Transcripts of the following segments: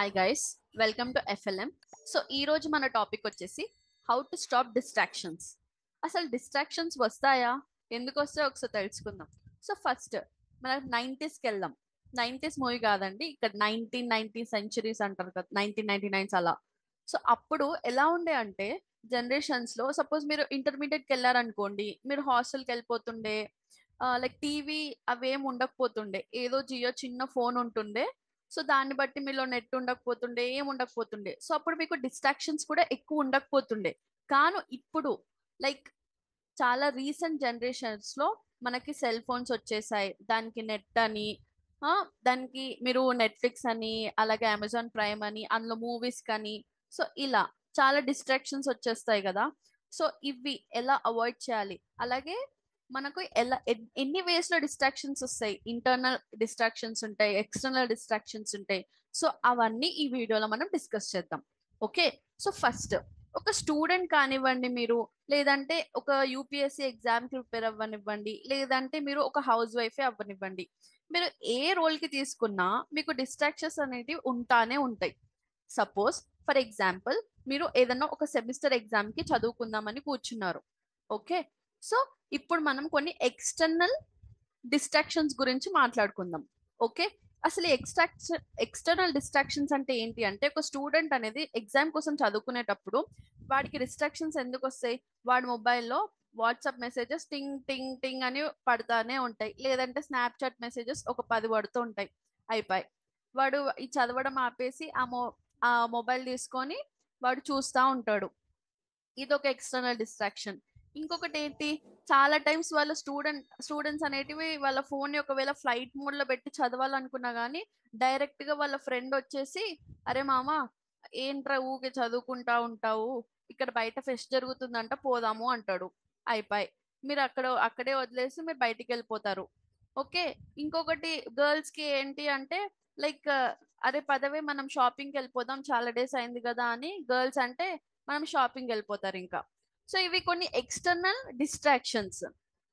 Hi guys, welcome to FLM. So ఈ రోజు మన టాపిక్ వచ్చేసి హౌ టు స్టాప్ డిస్ట్రాక్షన్స్. అసలు డిస్ట్రాక్షన్స్ వస్తాయా, ఎందుకు వస్తాయో ఒకసారి తెలుసుకుందాం. సో ఫస్ట్ మనం 90స్కి వెళ్దాం. 90s మూవీ కాదండి, ఇక్కడ 1990 సెంచురీస్ అంటారు కదా, 1999 అలా. సో అప్పుడు ఎలా ఉండే అంటే జనరేషన్స్ లో సపోజ్ మీరు ఇంటర్మీడియట్కి వెళ్ళారనుకోండి, మీరు హాస్టల్కి వెళ్ళిపోతుండే. లైక్ టీవీ అవేం ఉండకపోతుండే, ఏదో జియో చిన్న ఫోన్ ఉంటుండే. సో దాన్ని బట్టి మీలో నెట్ ఉండకపోతుండే, ఏం ఉండకపోతుండే. సో అప్పుడు మీకు డిస్ట్రాక్షన్స్ కూడా ఎక్కువ ఉండకపోతుండే. కానీ ఇప్పుడు లైక్ చాలా రీసెంట్ జనరేషన్స్ లో మనకి సెల్ ఫోన్స్ వచ్చేసాయి, దానికి నెట్ అని, ఆ, దానికి మీరు నెట్ఫ్లిక్స్ అని, అలాగే అమెజాన్ ప్రైమ్ అని, అందులో మూవీస్ కానీ. సో ఇలా చాలా డిస్ట్రాక్షన్స్ వచ్చేస్తాయి కదా. సో ఇవి ఎలా అవాయిడ్ చేయాలి, అలాగే మనకు ఎలా ఎన్ని వేస్ లో డిస్ట్రాక్షన్స్ వస్తాయి, ఇంటర్నల్ డిస్ట్రాక్షన్స్ ఉంటాయి, ఎక్స్టర్నల్ డిస్ట్రాక్షన్స్ ఉంటాయి. సో అవన్నీ ఈ వీడియోలో మనం డిస్కస్ చేద్దాం. ఓకే. సో ఫస్ట్ ఒక స్టూడెంట్ కానివ్వండి మీరు, లేదంటే ఒక యూపీఎస్సీ ఎగ్జామ్ కి ప్రిపేర్ అవ్వనివ్వండి, లేదంటే మీరు ఒక హౌస్ వైఫే అవ్వనివ్వండి, మీరు ఏ రోల్ కి తీసుకున్నా మీకు డిస్ట్రాక్షన్స్ అనేటివి ఉంటానే ఉంటాయి. సపోజ్ ఫర్ ఎగ్జాంపుల్, మీరు ఏదన్నా ఒక సెమిస్టర్ ఎగ్జామ్ కి చదువుకుందామని కూర్చున్నారు. ఓకే. సో ఇప్పుడు మనం కొన్ని ఎక్స్టర్నల్ డిస్ట్రాక్షన్స్ గురించి మాట్లాడుకుందాం. ఓకే. అసలు ఎక్స్టర్నల్ డిస్ట్రాక్షన్స్ అంటే ఏంటి అంటే, ఒక స్టూడెంట్ అనేది ఎగ్జామ్ కోసం చదువుకునేటప్పుడు వాడికి డిస్ట్రాక్షన్స్ ఎందుకు వస్తాయి? వాడి మొబైల్లో వాట్సాప్ మెసేజెస్ టింగ్ టింగ్ టింగ్ అని పడతానే ఉంటాయి, లేదంటే స్నాప్చాట్ మెసేజెస్ ఒక 10 పడుతూ ఉంటాయి. అయిపోయి వాడు ఈ చదవడం ఆపేసి ఆ మొబైల్ తీసుకొని వాడు చూస్తా ఉంటాడు. ఇది ఒక ఎక్స్టర్నల్ డిస్ట్రాక్షన్. ఇంకొకటి ఏంటి, చాలా టైమ్స్ వాళ్ళ స్టూడెంట్స్ అనేటివి వాళ్ళ ఫోన్ ఒకవేళ ఫ్లైట్ మోడ్ లో పెట్టి చదవాలనుకున్నా గానీ, డైరెక్ట్ గా వాళ్ళ ఫ్రెండ్ వచ్చేసి, అరే మామ, ఏంట్రా ఊకే చదువుకుంటా ఉంటావు, ఇక్కడ బయట ఫెస్ట్ జరుగుతుందంట పోదాము అంటాడు. అయిపోయి మీరు అక్కడే వదిలేసి మీరు బయటికి వెళ్ళిపోతారు. ఓకే. ఇంకొకటి గర్ల్స్ కి ఏంటి అంటే, లైక్, అరే పదవే మనం షాపింగ్కి వెళ్ళిపోదాం, చాలా డేస్ అయింది కదా అని గర్ల్స్ అంటే మనం షాపింగ్ వెళ్ళిపోతారు ఇంకా. సో ఇవి కొన్ని ఎక్స్టర్నల్ డిస్ట్రాక్షన్స్.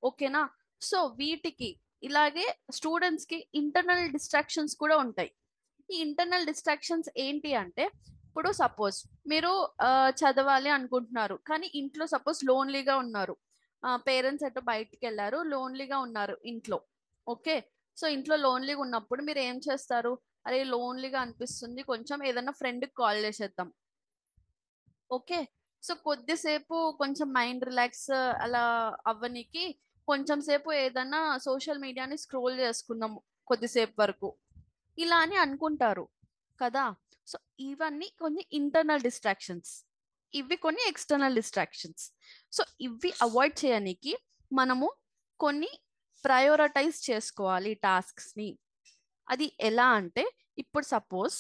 ఓకేనా. సో వీటికి ఇలాగే స్టూడెంట్స్ కి ఇంటర్నల్ డిస్ట్రాక్షన్స్ కూడా ఉంటాయి. ఈ ఇంటర్నల్ డిస్ట్రాక్షన్స్ ఏంటి అంటే, ఇప్పుడు సపోజ్ మీరు చదవాలి అనుకుంటున్నారు, కానీ ఇంట్లో సపోజ్ లోన్లీగా ఉన్నారు. పేరెంట్స్ ఎటో బయటికి వెళ్ళారు, లోన్లీగా ఉన్నారు ఇంట్లో. ఓకే. సో ఇంట్లో లోన్లీగా ఉన్నప్పుడు మీరు ఏం చేస్తారు? అరే లోన్లీగా అనిపిస్తుంది, కొంచెం ఏదైనా ఫ్రెండ్కి కాల్ చేసేద్దాం. ఓకే. సో కొద్దిసేపు కొంచెం మైండ్ రిలాక్స్ అలా అవ్వనికి కొంచెం సేపు ఏదన్నా సోషల్ మీడియాని స్క్రోల్ చేసుకుందాం కొద్దిసేపు వరకు, ఇలా అని అనుకుంటారు కదా. సో ఇవన్నీ కొన్ని ఇంటర్నల్ డిస్ట్రాక్షన్స్, ఇవి కొన్ని ఎక్స్టర్నల్ డిస్ట్రాక్షన్స్. సో ఇవి అవాయిడ్ చేయడానికి మనము కొన్ని ప్రయోరిటైజ్ చేసుకోవాలి టాస్క్స్ ని. అది ఎలా అంటే, ఇప్పుడు సపోజ్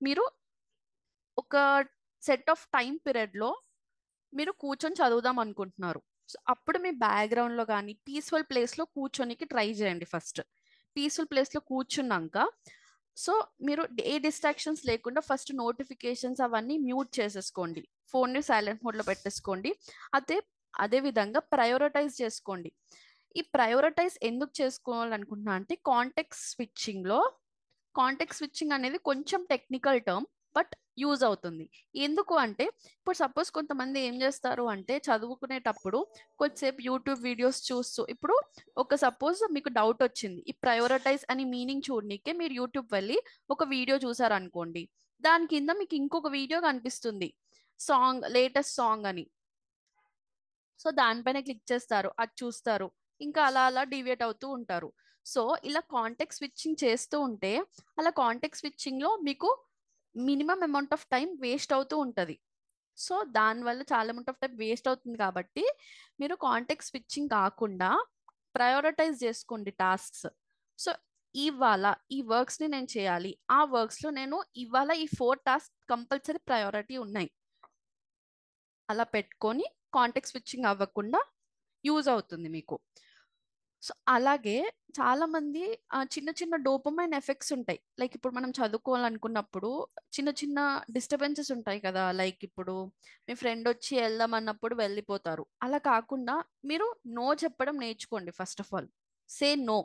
మీరు ఒక సెట్ ఆఫ్ టైం పీరియడ్ లో మీరు కూర్చొని చదువుదాం అనుకుంటున్నారు. సో అప్పుడు మీ బ్యాక్గ్రౌండ్ లో కానీ పీస్ఫుల్ ప్లేస్ లో కూర్చొనికి ట్రై చేయండి ఫస్ట్. పీస్ఫుల్ ప్లేస్ లో కూర్చున్నాక, సో మీరు ఏ డిస్ట్రాక్షన్స్ లేకుండా ఫస్ట్ నోటిఫికేషన్స్ అవన్నీ మ్యూట్ చేసేసుకోండి, ఫోన్ ని సైలెంట్ మోడ్ లో పెట్టేసుకోండి. అదే అదే విధంగా ప్రయోరిటైజ్ చేసుకోండి. ఈ ప్రయోరిటైజ్ ఎందుకు చేసుకోవాలనుకుంటున్నా అంటే, కాంటెక్స్ట్ స్విచ్చింగ్ అనేది కొంచెం టెక్నికల్ టర్మ్, బట్ యూజ్ అవుతుంది. ఎందుకు అంటే, ఇప్పుడు సపోజ్ కొంతమంది ఏం చేస్తారు అంటే చదువుకునేటప్పుడు కొద్దిసేపు యూట్యూబ్ వీడియోస్ చూస్తూ, ఇప్పుడు ఒక సపోజ్ మీకు డౌట్ వచ్చింది, ఈ ప్రయోరిటైజ్ అని మీనింగ్ చూడనీకే మీరు యూట్యూబ్ వెళ్ళి ఒక వీడియో చూసారనుకోండి, దాని కింద మీకు ఇంకొక వీడియో కనిపిస్తుంది, లేటెస్ట్ సాంగ్ అని. సో దానిపైన క్లిక్ చేస్తారు, అది చూస్తారు, ఇంకా అలా అలా డివియేట్ అవుతూ ఉంటారు. సో ఇలా కాంటెక్ట్ స్విచ్చింగ్ చేస్తూ ఉంటే, అలా కాంటెక్ట్ స్విచ్చింగ్ లో మీకు minimum amount of time waste అవుతూ ఉంటది. సో దానివల్ల చాలా అమౌంట్ ఆఫ్ టైం వేస్ట్ అవుతుంది కాబట్టి, మీరు కాంటెక్ట్ స్విచ్చింగ్ కాకుండా ప్రయోరిటైజ్ చేసుకోండి టాస్క్స్. సో ఇవాళ ఈ వర్క్స్ ని నేను చేయాలి, ఆ వర్క్స్ లో నేను ఇవాళ ఈ 4 టాస్క్ కంపల్సరీ ప్రయారిటీ ఉన్నాయి, అలా పెట్టుకొని కాంటెక్స్ట్ స్విచ్చింగ్ అవ్వకుండా యూజ్ అవుతుంది మీకు. సో అలాగే చాలా మంది చిన్న చిన్న డోపమైన్ ఎఫెక్ట్స్ ఉంటాయి. లైక్ ఇప్పుడు మనం చదువుకోవాలనుకున్నప్పుడు చిన్న చిన్న డిస్టర్బెన్సెస్ ఉంటాయి కదా, లైక్ ఇప్పుడు మీ ఫ్రెండ్ వచ్చి వెళ్దాం అన్నప్పుడు వెళ్ళిపోతారు. అలా కాకుండా మీరు నో చెప్పడం నేర్చుకోండి. First of all say no.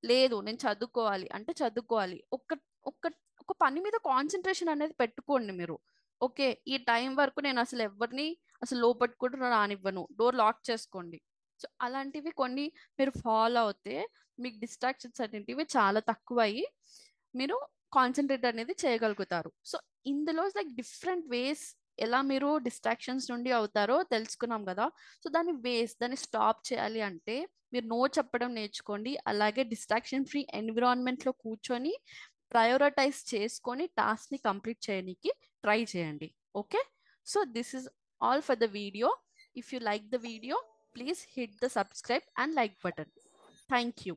లేదు నేను చదువుకోవాలి అంటే చదువుకోవాలి, ఒక్క ఒక్క ఒక పని మీద కాన్సన్ట్రేషన్ అనేది పెట్టుకోండి మీరు. ఓకే, ఈ టైం వరకు నేను అసలు ఎవరిని అసలు లోపలికి కూడా రానివ్వను, డోర్ లాక్ చేసుకోండి. సో అలాంటివి కొన్ని మీరు ఫాలో అవుతే మీకు డిస్ట్రాక్షన్స్ అనేటివి చాలా తక్కువ అయ్యి మీరు కాన్సన్ట్రేట్ అనేది చేయగలుగుతారు. సో ఇందులో లైక్ డిఫరెంట్ వేస్ ఎలా మీరు డిస్ట్రాక్షన్స్ నుండి అవుతారో తెలుసుకున్నాం కదా. సో దాన్ని స్టాప్ చేయాలి అంటే మీరు నో చెప్పడం నేర్చుకోండి. అలాగే డిస్ట్రాక్షన్ ఫ్రీ ఎన్విరాన్మెంట్లో కూర్చొని ప్రయోరిటైజ్ చేసుకొని టాస్క్ని కంప్లీట్ చేయడానికి ట్రై చేయండి. Okay, so this is all for the video. If you like the video, please hit the subscribe and like button. Thank you.